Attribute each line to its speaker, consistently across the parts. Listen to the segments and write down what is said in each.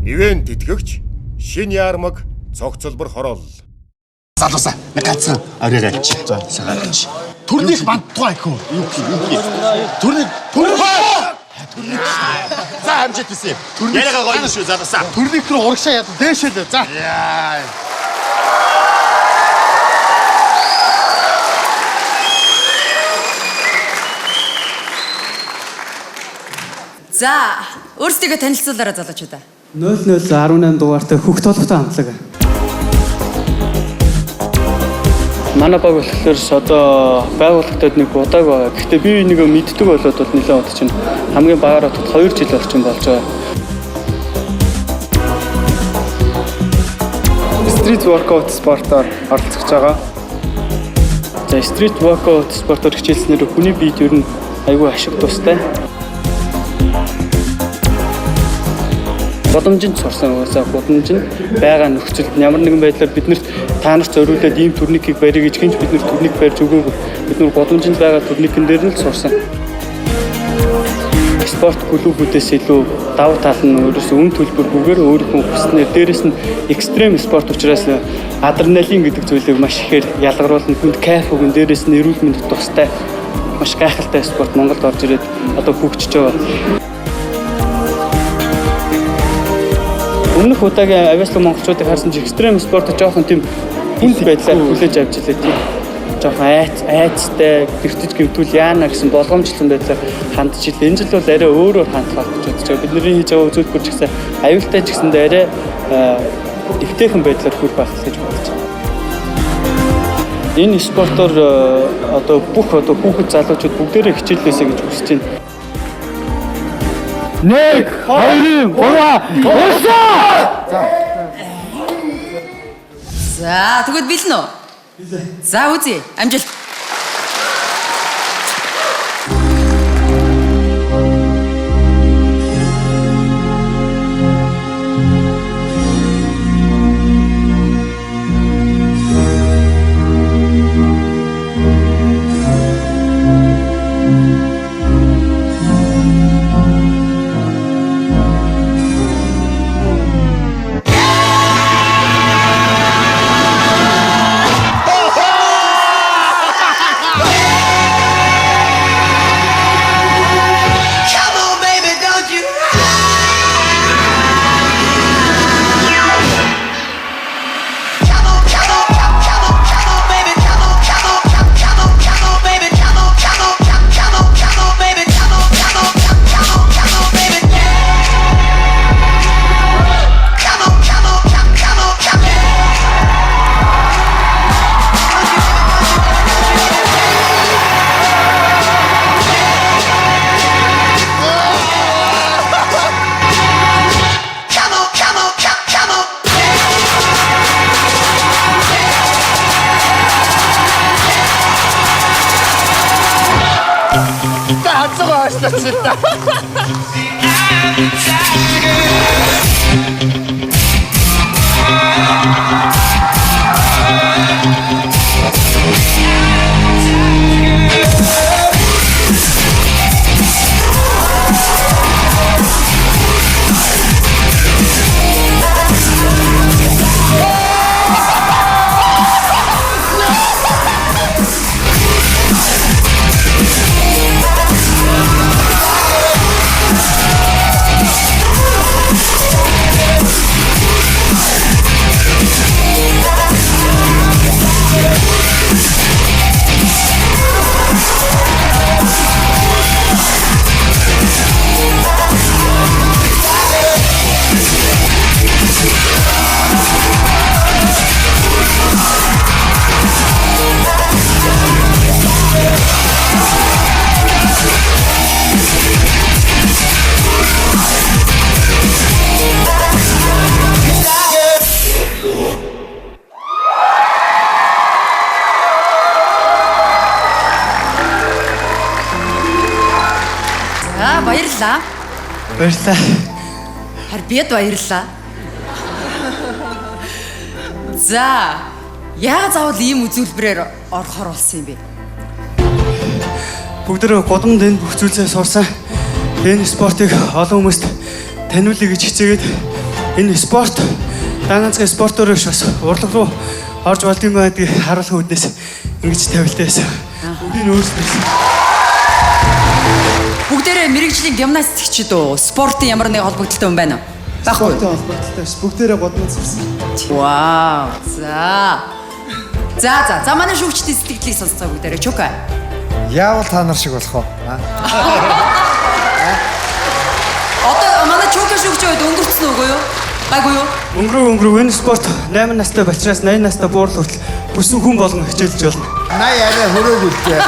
Speaker 1: Ивент тэтгэгч Шинэ Ярмаг цогцлбор хороол.
Speaker 2: Залуусаа нэг ганцхан оройг авчи. За сайхан авчи. Төрнийг бандтугай хөө. Юу төрнийг За амжиж тийсэн. Яриагаа гоё шүү залуусаа. Төрнийг рүү урагшаа яд дээшээ л. За. Яа.
Speaker 3: За, өөрсдийгөө танилцуулаарай залуучуудаа.
Speaker 4: 0018 дугаартай Хөх толготой хамтлаг. Манай баг болохоор одоо байгууллагатад нэг удааг байгаа. Гэхдээ би нэг мэддэг болоод бол нэлээд удаа чинь хамгийн багаар хотод 2 жил орчим болж байгаа. Стрит воркаут спортоор оролцож байгаа. За стрит воркаут спортоор хичээлснээр хүний биед ер нь айгүй ашиг тустай. Годомжинд сурсан уусаа годомжинд байгаа нөхцөлд ямар нэгэн байдлаар биднэрт та нарт зориулаад ийм турникийг барья гэж хинч биднэрт турник барьж өгөөгүй. Бид нар годомжинд байгаа турникэн дээр нь л сурсан. Спорт клубүүдээс илүү давуу тал нь өөрөөсөө үн төлбөргүйгээр өөрийнхөө хүснээр дээрэс нь экстрем спорт учраас адреналин гэдэг зүйлийг маш ихээр ялгаруулна. Хүнд кайф өгөн дээрэс нь эрүүл мэндэд тустай маш гайхалтай спорт Монголд орж ирээд одоо хөгжиж байгаа. Өмнөх удаагийн авиаслаг монголчуудыг харсан ч экстрем спортод жоохон тийм хүнд байдлаар хүлээж авч илээ тийм. Жоохон айцтай гэртэж гэмтүүл яана гэсэн болгоомжлон байдлаар хандж илээ. Энэ жил бол арай өөрөөр хандах гэж бодож байгаа. Бидний хийж байгаа үзүүлбэр ч гэсэн аюултай ч гэсэндээ арай дэвтэйхэн байдлаар хөл багтах гэж бодож байна. Энэ спортоор одоо бүх хүүхэд залуучууд бүгдээрээ хичээлээсэй гэж хүсэж байна. 1 2 3 уусаа.
Speaker 3: За, тэгвэл бэлэн үү? Бэлэн. За, үзье. Амжилт. Баярлалаа.
Speaker 4: Баярлалаа.
Speaker 3: Харин бид баярлалаа. За, яагаад заавал ийм үзүүлбэрээр орохоор болсон юм бэ?
Speaker 4: Бүгдээ годомд энэ бүх зүйлээ сурсан. Энэ спортыг олон хүмүүст таниулъя гэж хичээгээд энэ спорт ганцхан спортоор биш бас урлаг руу орж болд юм байдгийг харуулах үүднээс ингэж тавилтаа байсан. Бүгдийг нь өөрсдөөс.
Speaker 3: Бүгдээрээ мэрэгжлийн гимнастикчид үү? Спортын ямар нэг холбогдолтой юм байна уу? Баггүй.
Speaker 4: Спортын холбогдолтой биш. Бүгдээрээ бодмоц ирсэн.
Speaker 3: Вау. За манай шүүгчдийн сэтгэлийг сонсцоо бүгдээрээ Чука.
Speaker 5: Яавал та нар шиг болох уу?
Speaker 3: Одоо манай Чука шүүгч үед өнгөрцөн үгүй юу? Гайгүй юу?
Speaker 4: Өнгөрөв энэ спорт 8 настай болчраас 80 настай буур хүртэл бүсэн хүн болгон хичээлж болно.
Speaker 5: 80 арай хөрөөгүй дээ.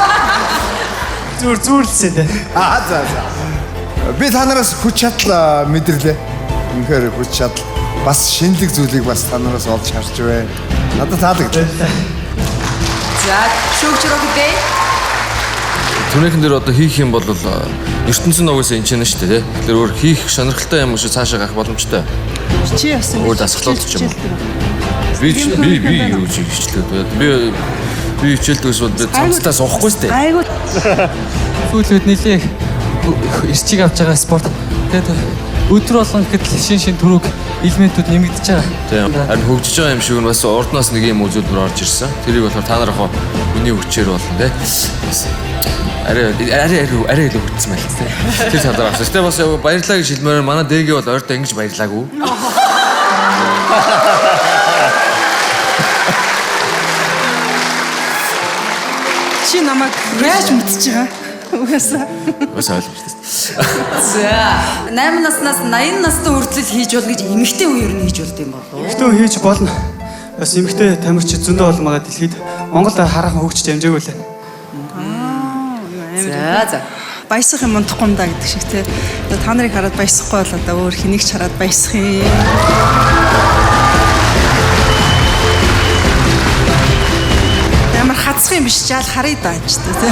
Speaker 4: Зүүрлсэн дээ.
Speaker 5: За. Би та нараас хүч чадал мэдэрлээ. Үнэхээр хүч чадал. Бас шинэлэг зүйлийг бас та нараас олж харж байна. Надад таалагдлаа.
Speaker 3: За шүүгч Рокдэй.
Speaker 6: Түрнийхэн дээр одоо хийх юм бол ертөнцийн угаасаа энэ ч нь шүү дээ. Тэр өөр хийх сонирхолтой юм шиг цаашаа гарах боломжтой.
Speaker 7: Чи яасан бэ?
Speaker 6: Өөр дасгалууд ч юм уу. Би юу ч хичээлээ. Би хичээлдэгс бол би цамцтаа суухгүй шүү дээ.
Speaker 7: Айгуу.
Speaker 8: Сүүлүүд нэлээ ирчиг авч байгаа спорт. Тэгээд өдөр болгон гэхэд шин төрөг элементүүд нэмэгдэж байгаа.
Speaker 6: Тийм. Харин хөгжиж байгаа юм шиг нь бас урднаас нэг юм үзүүлбэр орж ирсэн. Тэрийг болохоор та нар яг үний хүчээр болно тий. Арай илүү хүчсэн байл тий. Тэр сандраа авсан. Тэ бас баярлалаа гэж хэлмээр манай дэгээ бол ойртой ингэж баярлаагүй.
Speaker 7: Чи намайг яаж мэдчихэж байгаа? Угаасаа.
Speaker 6: Бас ойлгомжтой.
Speaker 3: За 8 наснаас 80 настай хүртэл хийж болно гэж эмэгтэй үеэр нь хийж болд юм болов.
Speaker 4: Эмэгтэй хийж болно. Бас эмэгтэй тамирч зөндөө болмагаа дэлхийд Монгол хараахан хөгжиж амжаагүй лээ.
Speaker 3: За.
Speaker 7: Баясах юм унтахгүй юм да гэдэг шиг те. Та нарыг хараад баясахгүй бол одоо өөр хэнийг ч хараад баясах юм. Ямар хацх юм биш жаал харъя дааж те.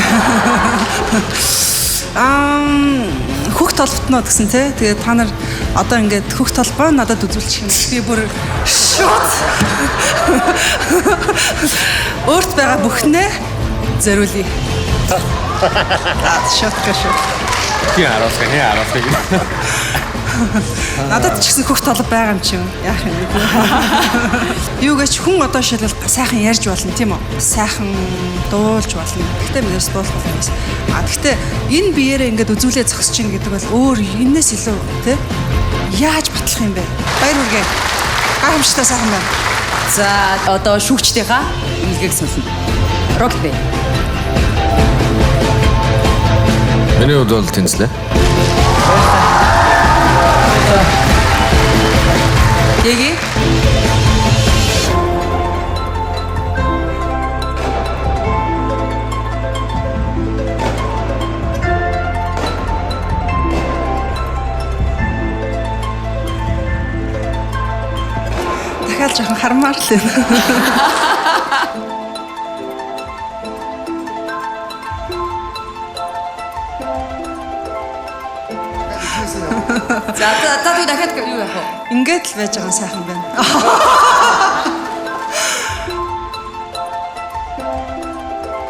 Speaker 7: Хөх толботноо гэсэн те. Тэгээ та нар одоо ингээд хөх толгой надад үзүүлчих юм. Би бүр шууд өөрт байгаа бүхнээ зориулъя. Шотка.
Speaker 6: Хин араас.
Speaker 7: Надад ч гэсэн хөх толгой байгаа юм чи юу? Яах юм бэ? Юу гэж хүн одоо шилбэл сайхан ярьж болно тийм үү? Сайхан дуулж болно. Гэхдээ мэдээс дуулах юм байна. Гэхдээ энэ биеэрээ ингээд үзүүлээ зогсож ийн гэдэг бол өөр энэс илүү тий? Яаж батлах юм бэ? Баяр үргээ. Гайхамшигтай сайхан байна.
Speaker 3: За одоо шүүгчдийнхаа илгээг сонсно. Рокдэй.
Speaker 6: Миний хувьд бол тэнцлээ.
Speaker 3: Яги?
Speaker 7: Дахиад жоохон хармаар л байна.
Speaker 3: За дахиад юу яах вэ?
Speaker 7: Ингээд л байж байгаа сайхан байна.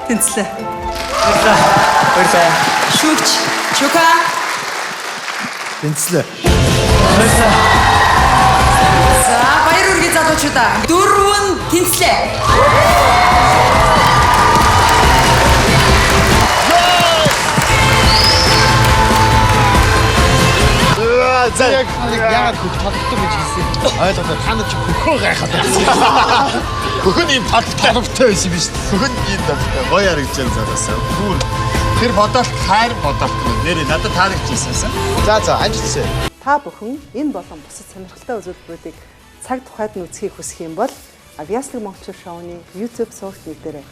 Speaker 7: Тэнцлээ.
Speaker 4: Баярлалаа.
Speaker 3: Шүүгч Чука.
Speaker 5: Тэнцлээ.
Speaker 3: За баяр үргээ залуучуудаа. 4 тэнцлээ.
Speaker 2: За яг хөх толгой гэж хэлсэн. Ойлгоо та нар ч хөхөө гайхаад байсан. Хөхөн ийм толгойтой байсан биш. Хөхөн ийм гоё харагдаж заасаа. Бүр тэр бодолт хайр бодолт нэрээ надад таалагдчихсан. За амжилтсаа.
Speaker 9: Та бүхэн энэ болон бусад сонирхолтой үзүүлбэрүүдийг цаг тухайд нь үзхийг хүсэх юм бол Авьяаслаг монголчууд шоуны YouTube суугч дээр